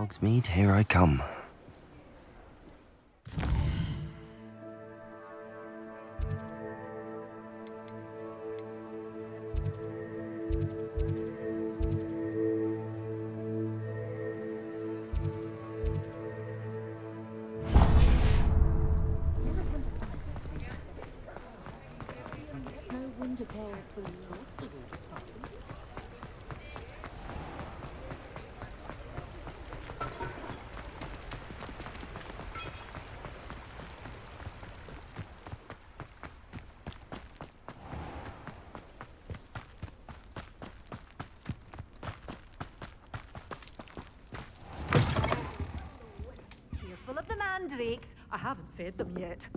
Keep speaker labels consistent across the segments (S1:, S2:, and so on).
S1: Hogsmeade, here I come.
S2: Careful of the mandrakes. I haven't fed them yet.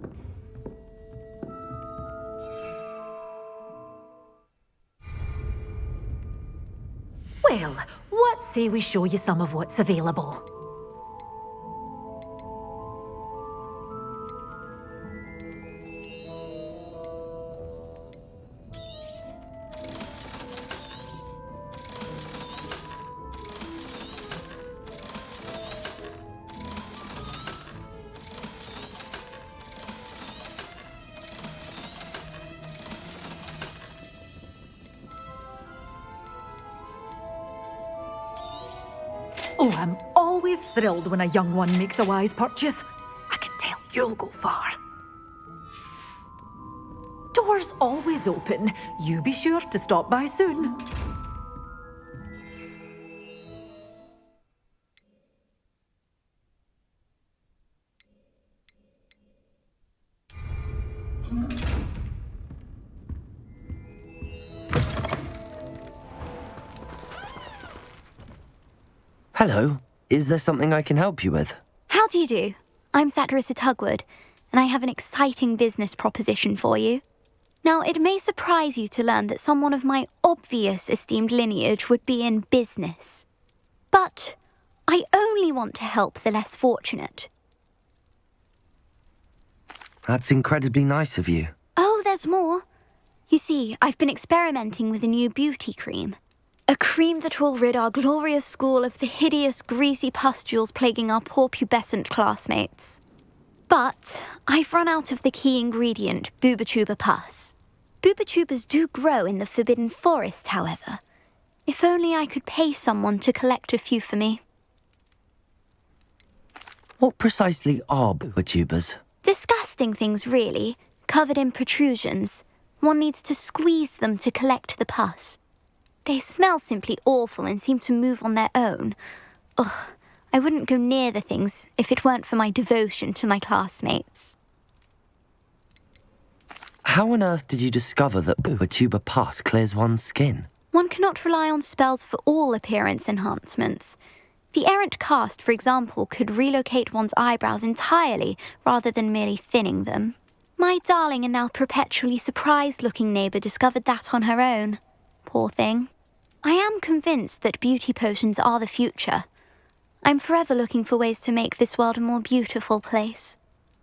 S2: Well, what say we show you some of what's available? Oh, I'm always thrilled when a young one makes a wise purchase. I can tell you'll go far. Doors always open. You be sure to stop by soon.
S1: Hello. Is there something I can help you with?
S3: How do you do? I'm Satirissa Tugwood, and I have an exciting business proposition for you. Now, it may surprise you to learn that someone of my obvious esteemed lineage would be in business. But I only want to help the less fortunate.
S1: That's incredibly nice of you.
S3: Oh, there's more. You see, I've been experimenting with a new beauty cream. A cream that will rid our glorious school of the hideous, greasy pustules plaguing our poor pubescent classmates. But I've run out of the key ingredient, Booba-Tuba pus. Booba-Tubas do grow in the Forbidden Forest, however. If only I could pay someone to collect a few for me.
S1: What precisely are Booba-Tubas?
S3: Disgusting things, really, covered in protrusions. One needs to squeeze them to collect the pus. They smell simply awful and seem to move on their own. Ugh, I wouldn't go near the things if it weren't for my devotion to my classmates.
S1: How on earth did you discover that Booba-Tuba pus clears one's skin?
S3: One cannot rely on spells for all appearance enhancements. The errant cast, for example, could relocate one's eyebrows entirely rather than merely thinning them. My darling and now perpetually surprised-looking neighbour discovered that on her own. Poor thing. I am convinced that beauty potions are the future. I'm forever looking for ways to make this world a more beautiful place.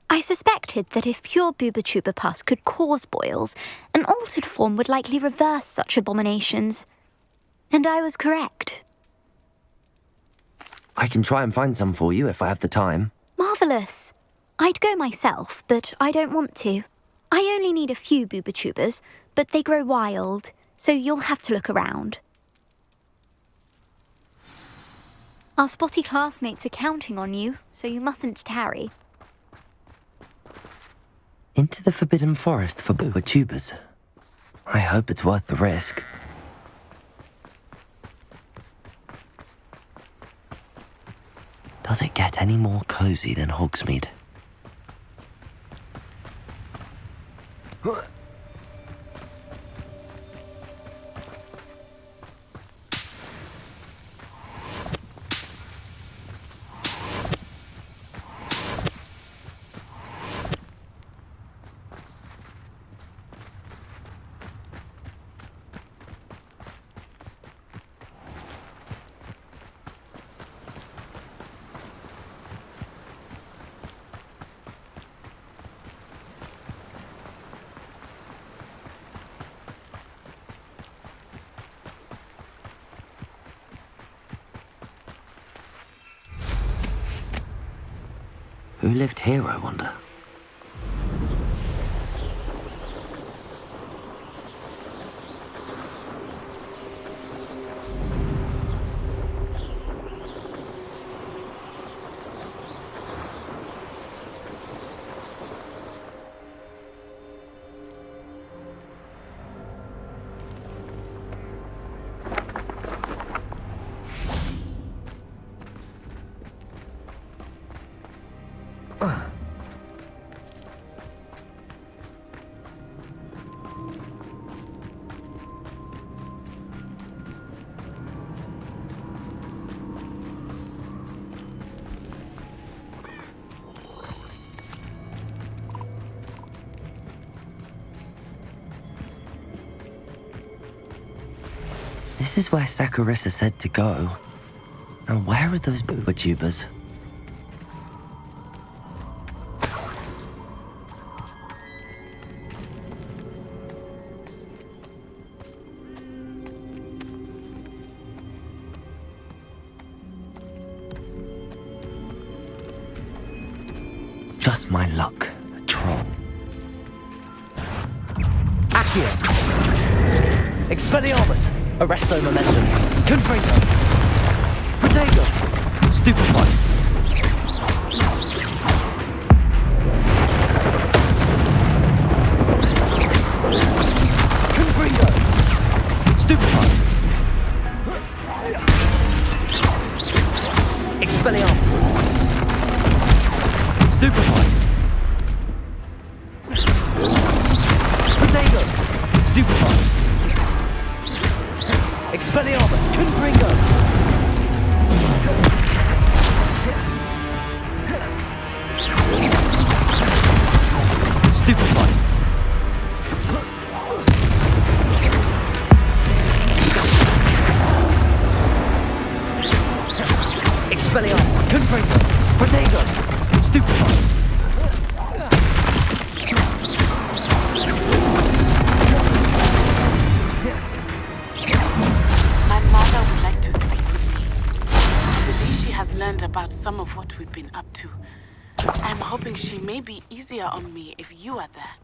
S3: I suspected that if pure Booba-Tuba pus could cause boils, an altered form would likely reverse such abominations. And I was correct.
S1: I can try and find some for you if I have the time.
S3: Marvellous. I'd go myself, but I don't want to. I only need a few Booba-Tubas, but they grow wild, so you'll have to look around. Our spotty classmates are counting on you, so you mustn't tarry.
S1: Into the Forbidden Forest for Booba-Tubas. I hope it's worth the risk. Does it get any more cozy than Hogsmeade? Who lived here, I wonder? This is where Saccharissa said to go. Now where are those booba tubers? Just my luck, a troll. Accio! Expelliarmus! Arresto Momentum! Confringo! Protego! Stupefy! Confringo! Stupefy! Expelliarmus! Stupefy! Protego! Stupefy! Expelliarmus! Confringo! Stupefy! Expelliarmus! Confringo! Protego! Stupefy!
S4: Learned about some of what we've been up to. I'm hoping she may be easier on me if you are there.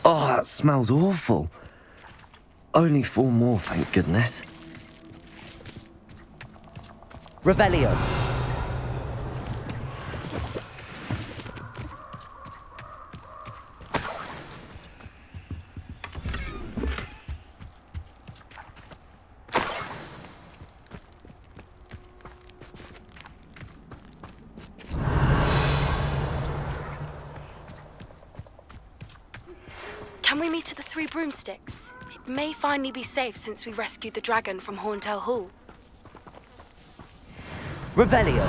S1: Oh, that smells awful. Only 4 more, thank goodness. Revelio.
S5: Can we meet at the Three Broomsticks? It may finally be safe since we rescued the dragon from Horntail Hall.
S1: Revelio.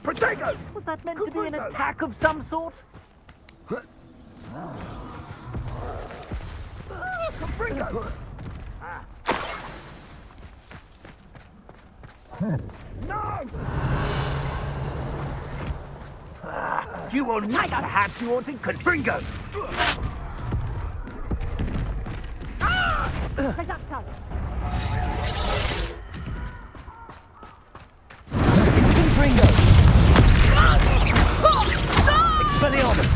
S6: Protego! Was that meant to be an attack of some sort? Confringo! No! You will not have you wanted Confringo! Take that cover!
S1: Confringo. Expelliarmus.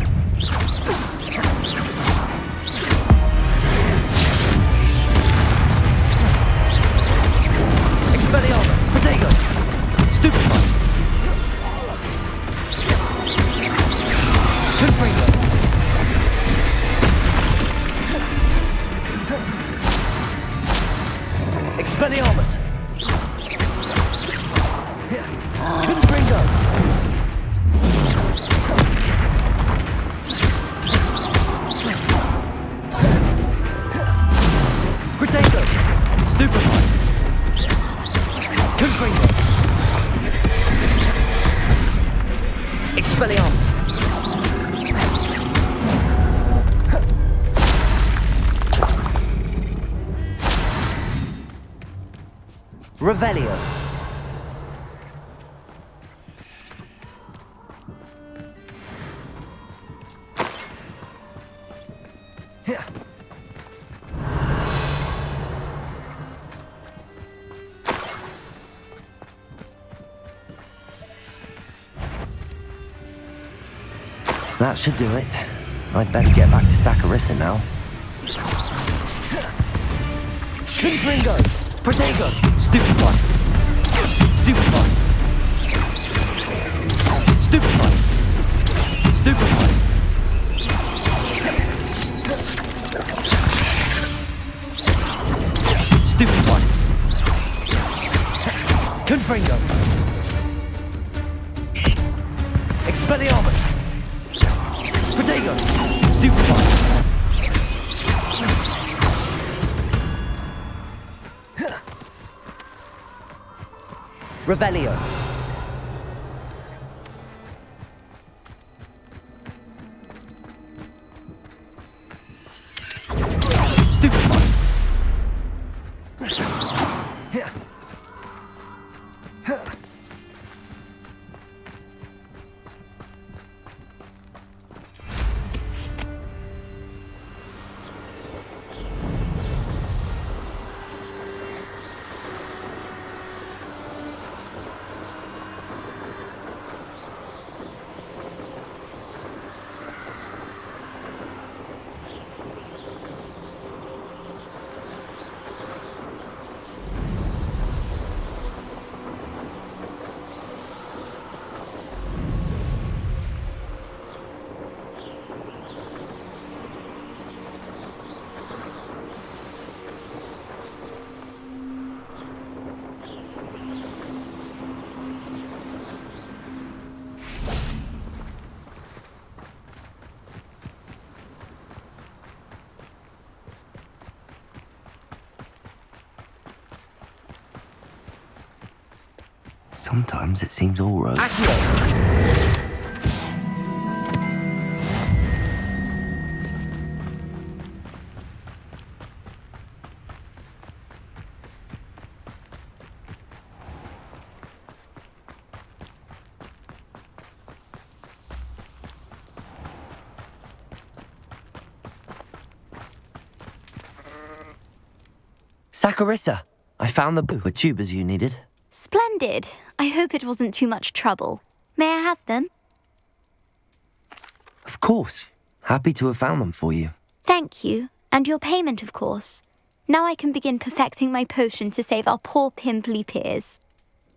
S1: Expelliarmus. Protego. Stupefy. Confringo. Expelliarmus. Confringo. Protego. Stupefy. Confringo. Expelliarmus. Revelio. That should do it. I'd better get back to Saccharissa now. Confringo! Protego! Stupefy! Stupefy! Stupefy! Stupefy! Stupefy! Confringo! Expelliarmus! Protego! Stupefy! Revelio! Stupefy! Sometimes it seems all right. Saccharissa, I found the tubers you needed.
S3: Splendid. I hope it wasn't too much trouble. May I have them?
S1: Of course. Happy to have found them for you.
S3: Thank you. And your payment, of course. Now I can begin perfecting my potion to save our poor pimply peers.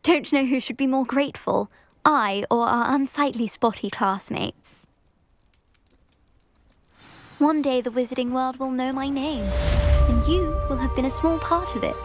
S3: Don't know who should be more grateful, I or our unsightly spotty classmates. One day the wizarding world will know my name, and you will have been a small part of it.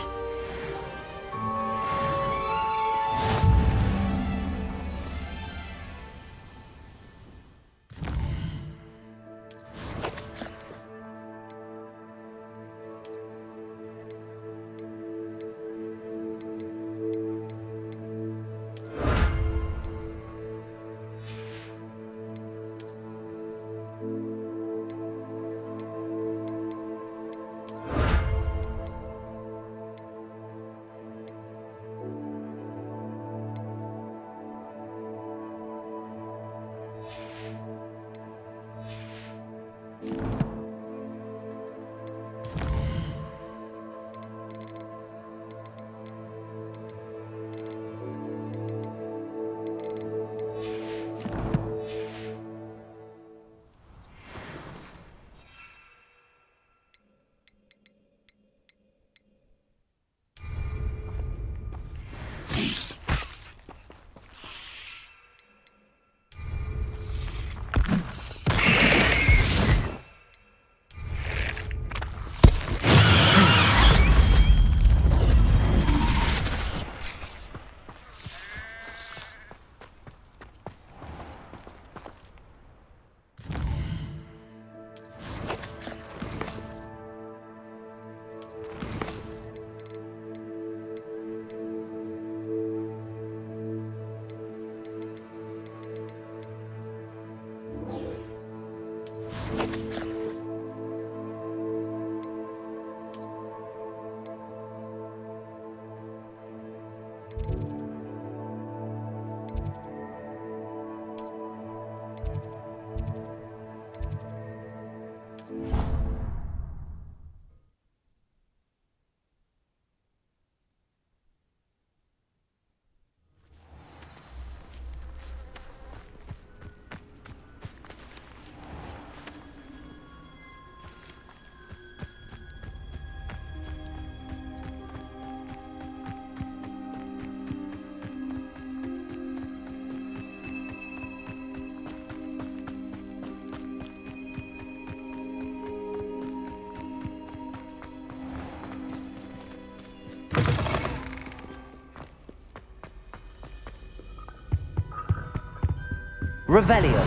S1: Revelio.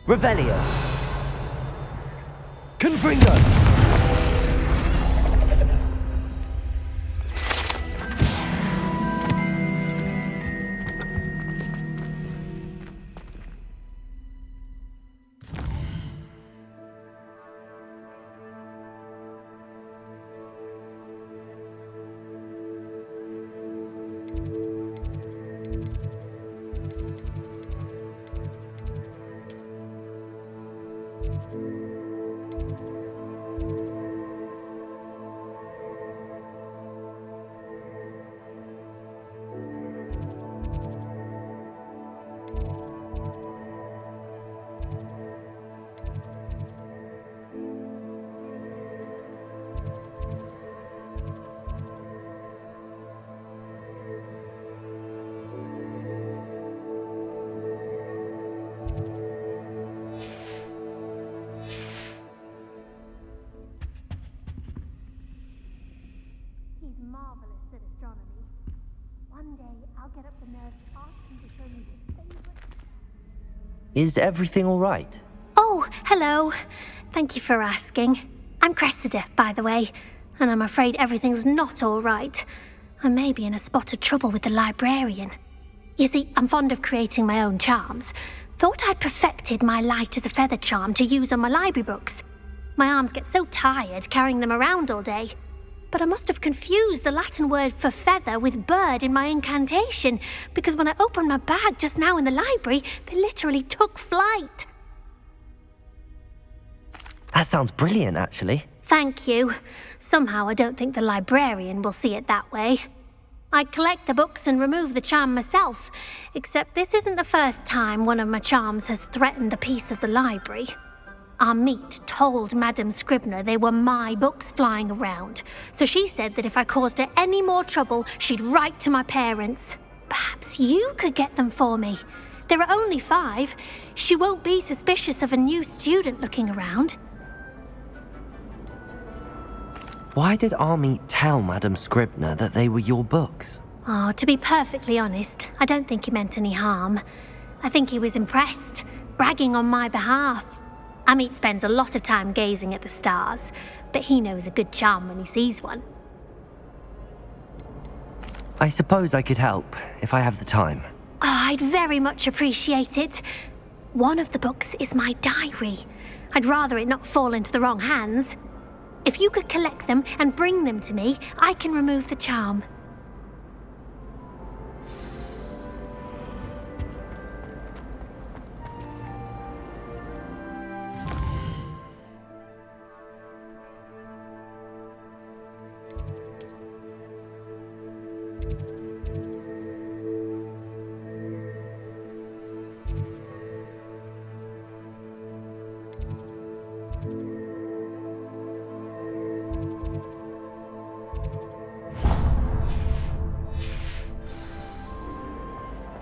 S1: Revelio. Confringo.
S7: He's marvelous at astronomy. One day, I'll get up the nerve to ask him to show me his favorite.
S1: Is everything all right?
S7: Oh, hello. Thank you for asking. I'm Cressida, by the way, and I'm afraid everything's not all right. I may be in a spot of trouble with the librarian. You see, I'm fond of creating my own charms. Thought I'd perfected my light as a feather charm to use on my library books. My arms get so tired carrying them around all day. But I must have confused the Latin word for feather with bird in my incantation, because when I opened my bag just now in the library, they literally took flight.
S1: That sounds brilliant, actually.
S7: Thank you. Somehow I don't think the librarian will see it that way. I collect the books and remove the charm myself, except this isn't the first time one of my charms has threatened the peace of the library. Our meet told Madame Scribner they were my books flying around, so she said that if I caused her any more trouble, she'd write to my parents. Perhaps you could get them for me. There are only 5. She won't be suspicious of a new student looking around.
S1: Why did Army tell Madame Scribner that they were your books?
S7: Oh, to be perfectly honest, I don't think he meant any harm. I think he was impressed, bragging on my behalf. Amit spends a lot of time gazing at the stars, but he knows a good charm when he sees one.
S1: I suppose I could help, if I have the time.
S7: Oh, I'd very much appreciate it. One of the books is my diary. I'd rather it not fall into the wrong hands. If you could collect them and bring them to me, I can remove the charm.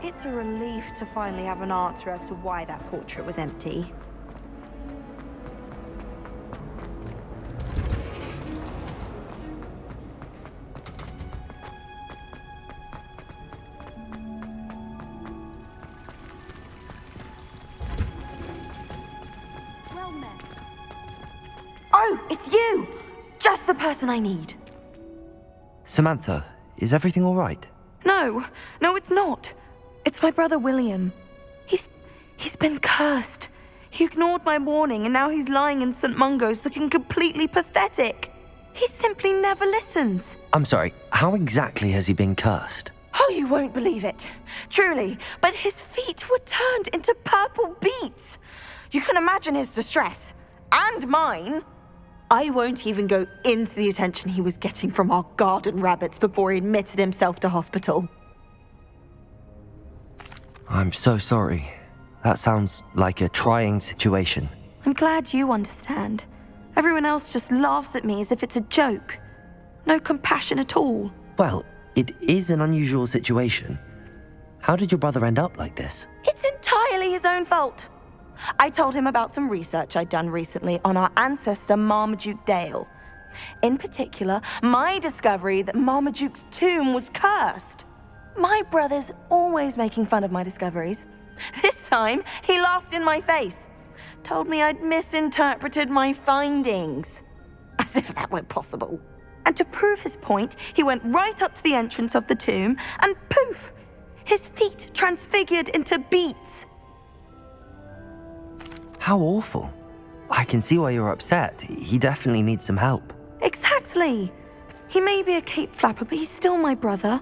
S8: It's a relief to finally have an answer as to why that portrait was empty.
S5: Well met.
S8: Oh, it's you! Just the person I need.
S1: Samantha, is everything all right?
S8: No, it's not. It's my brother William. He's been cursed. He ignored my warning and now he's lying in St. Mungo's looking completely pathetic. He simply never listens.
S1: I'm sorry, how exactly has he been cursed?
S8: Oh, you won't believe it. Truly, but his feet were turned into purple beets. You can imagine his distress. And mine. I won't even go into the attention he was getting from our garden rabbits before he admitted himself to hospital.
S1: I'm so sorry. That sounds like a trying situation.
S8: I'm glad you understand. Everyone else just laughs at me as if it's a joke. No compassion at all.
S1: Well, it is an unusual situation. How did your brother end up like this?
S8: It's entirely his own fault. I told him about some research I'd done recently on our ancestor Marmaduke Dale. In particular, my discovery that Marmaduke's tomb was cursed. My brother's always making fun of my discoveries. This time, he laughed in my face. Told me I'd misinterpreted my findings. As if that were possible. And to prove his point, he went right up to the entrance of the tomb and poof! His feet transfigured into beets.
S1: How awful. I can see why you're upset. He definitely needs some help.
S8: Exactly. He may be a cape flapper, but he's still my brother.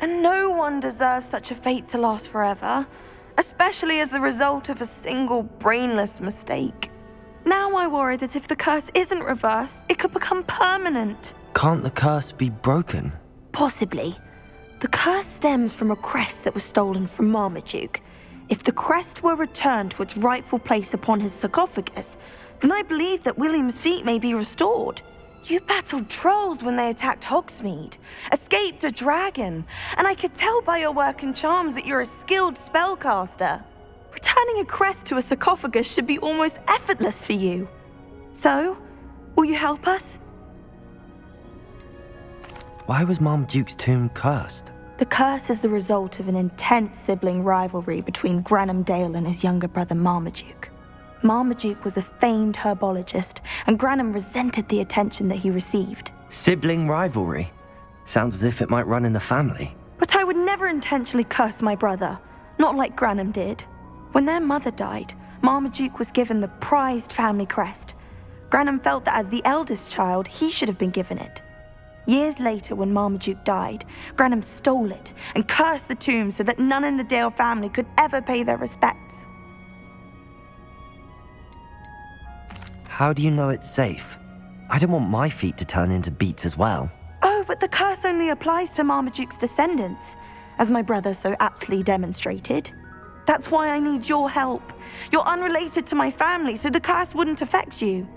S8: And no one deserves such a fate to last forever, especially as the result of a single brainless mistake. Now I worry that if the curse isn't reversed, it could become permanent.
S1: Can't the curse be broken?
S8: Possibly. The curse stems from a crest that was stolen from Marmaduke. If the crest were returned to its rightful place upon his sarcophagus, then I believe that William's feet may be restored. You battled trolls when they attacked Hogsmeade, escaped a dragon, and I could tell by your work and charms that you're a skilled spellcaster. Returning a crest to a sarcophagus should be almost effortless for you. So, will you help us?
S1: Why was Marmaduke's tomb cursed?
S8: The curse is the result of an intense sibling rivalry between Granham Dale and his younger brother Marmaduke. Marmaduke was a famed herbologist, and Granham resented the attention that he received.
S1: Sibling rivalry? Sounds as if it might run in the family.
S8: But I would never intentionally curse my brother, not like Granham did. When their mother died, Marmaduke was given the prized family crest. Granham felt that as the eldest child, he should have been given it. Years later, when Marmaduke died, Granham stole it and cursed the tomb so that none in the Dale family could ever pay their respects.
S1: How do you know it's safe? I don't want my feet to turn into beets as well.
S8: Oh, but the curse only applies to Marmaduke's descendants, as my brother so aptly demonstrated. That's why I need your help. You're unrelated to my family, so the curse wouldn't affect you.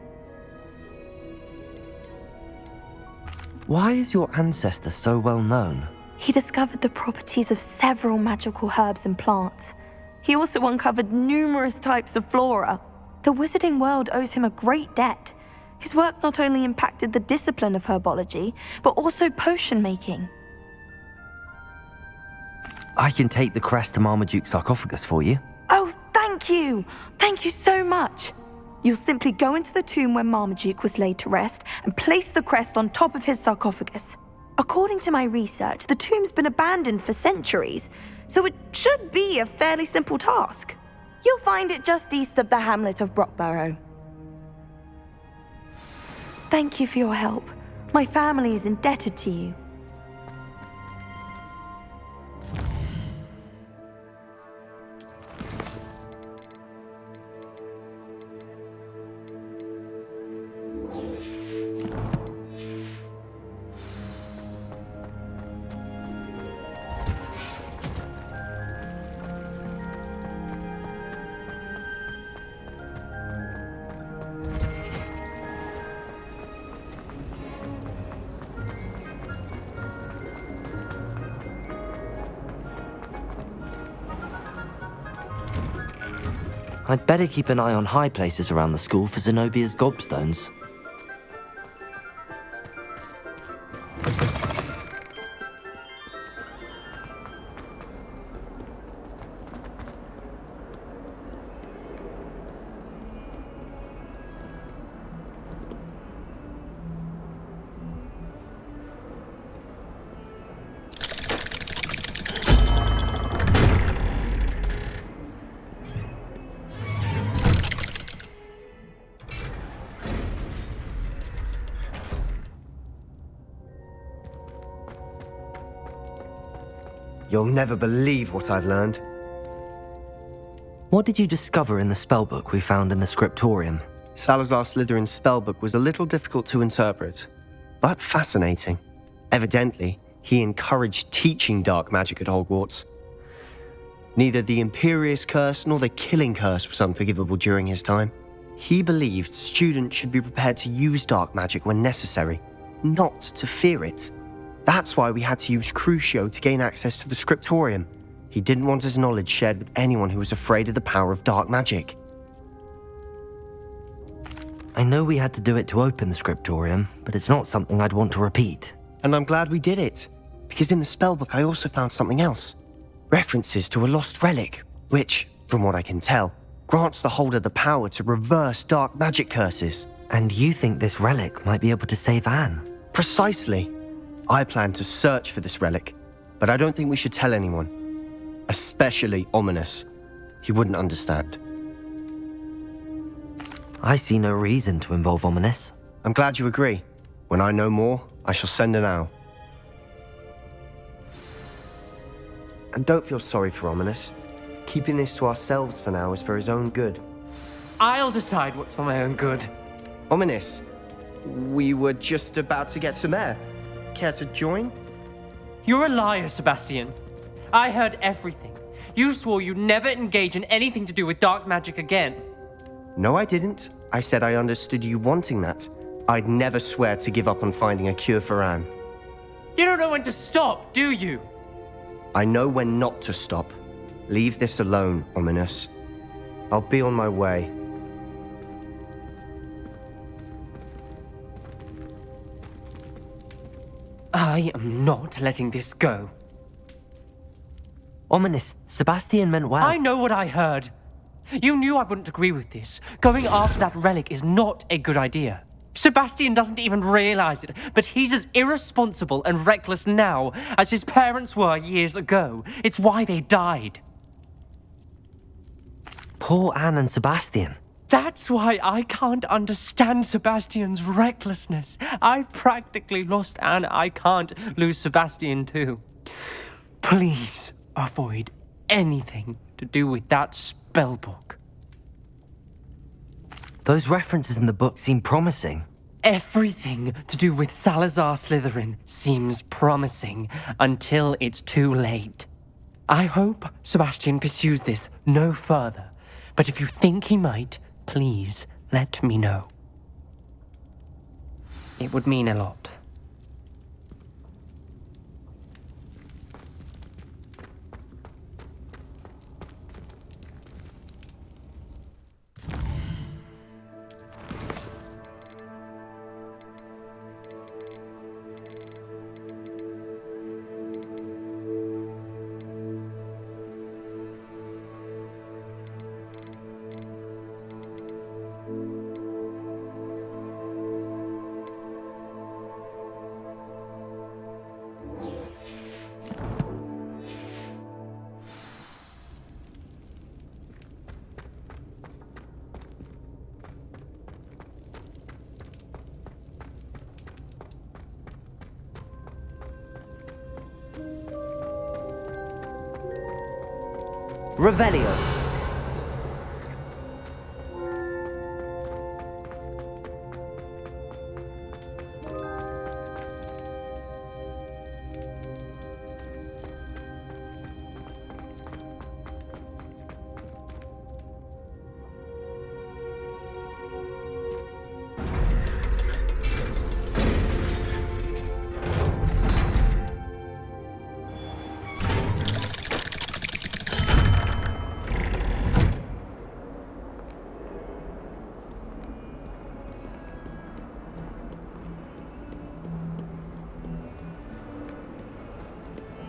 S1: Why is your ancestor so well known?
S8: He discovered the properties of several magical herbs and plants. He also uncovered numerous types of flora. The wizarding world owes him a great debt. His work not only impacted the discipline of herbology, but also potion making.
S1: I can take the crest to Marmaduke's sarcophagus for you.
S8: Oh, thank you! Thank you so much! You'll simply go into the tomb where Marmaduke was laid to rest and place the crest on top of his sarcophagus. According to my research, the tomb's been abandoned for centuries, so it should be a fairly simple task. You'll find it just east of the hamlet of Brockborough. Thank you for your help. My family is indebted to you.
S1: I'd better keep an eye on high places around the school for Zenobia's gobstones.
S9: You'll never believe what I've learned.
S1: What did you discover in the spellbook we found in the scriptorium?
S9: Salazar Slytherin's spellbook was a little difficult to interpret, but Neither the Imperious Curse nor the Killing Curse was unforgivable during his time. He believed students should be prepared to use dark magic when necessary, not to fear it. That's why we had to use Crucio to gain access to the scriptorium. He didn't want his knowledge shared with anyone who was afraid of the power of dark magic.
S1: I know we had to do it to open the scriptorium, but it's not something I'd want to repeat.
S9: And I'm glad we did it, because in the spellbook I also found something else. References to a lost relic, which, from what I can tell, grants the holder the power to reverse dark magic curses.
S1: And you think this relic might be able to save Anne?
S9: Precisely. I plan to search for this relic, but I don't think we should tell anyone. Especially Ominous. He wouldn't understand.
S1: I see no reason to involve Ominous.
S9: I'm glad you agree. When I know more, I shall send an owl. And don't feel sorry for Ominous. Keeping this to ourselves for now is for his own good.
S10: I'll decide what's for my own good.
S9: Ominous, we were just about to get some air. Care to join?
S10: You're a liar, Sebastian. I heard everything. You swore you'd never engage in anything to do with dark magic again.
S9: No, I didn't. I said I understood you wanting that. I'd never swear to give up on finding a cure for Anne.
S10: You don't know when to stop, do you?
S9: I know when not to stop. Leave this alone, Ominous. I'll be on my way.
S10: I am not letting this go.
S1: Ominous, Sebastian meant well.
S10: I know what I heard. You knew I wouldn't agree with this. Going after that relic is not a good idea. Sebastian doesn't even realize it, but he's as irresponsible and reckless now as his parents were years ago. It's why they died.
S1: Poor Anne and Sebastian.
S10: That's why I can't understand Sebastian's recklessness. I've practically lost Anne. I can't lose Sebastian too. Please avoid anything to do with that spellbook.
S1: Those references in the book seem promising.
S10: Everything to do with Salazar Slytherin seems promising until it's too late. I hope Sebastian pursues this no further, but if you think he might, please let me know. It would mean a lot.
S1: Revelio.